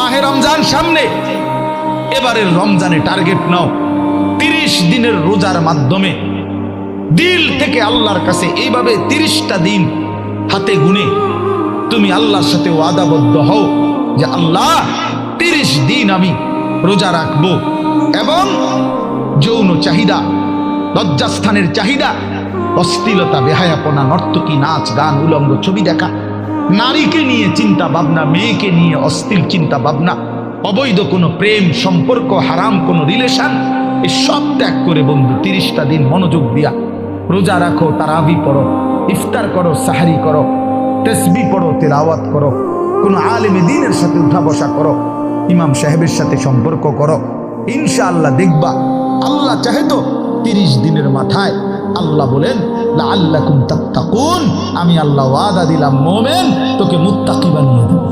মাহে রমজান সামনে, এবারের রমজানে টার্গেট নাও 30 দিনের রোজার মাধ্যমে দিল থেকে আল্লাহর কাছে এইভাবে 30টা দিন হাতে গুনে তুমি আল্লাহর সাথে ওয়াদাবদ্ধ হও যে আল্লাহ 30 দিন আমি রোজা রাখবো, এবং যৌন চাহিদা, লজ্জাস্থানের চাহিদা, অশ্লীলতা, বেহায়াপনা, নর্তকী, নাচ গান, উলঙ্গ ছবি দেখা, নারীকে নিয়ে চিন্তা ভাবনা, মেয়েকে নিয়ে অশ্লীল চিন্তা ভাবনা, অবৈধ কোনো প্রেম সম্পর্ক, হারাম কোনো রিলেশন, এই সব ত্যাগ করে বন্ধু 30টা দিন মনোযোগ দিয়া রোজা রাখো, তারাবি পড়ো, ইফতার করো, সাহারি করো, তাসবিহ পড়ো, তেলাওয়াত করো, কোনো আলেমে দ্বীনের সাথে উঠা বসা করো, ইমাম সাহেবের সাথে সম্পর্ক করো। ইনশাআল্লাহ দেখবা আল্লাহ চাহে তো 30 দিনের মাথায় আল্লাহ বলেন লাআল্লাকুম তাত্তাকুন, আমি আল্লাহ ওয়াদা দিলাম মোমেন তোকে মুত্তাকি বানিয়ে দেব।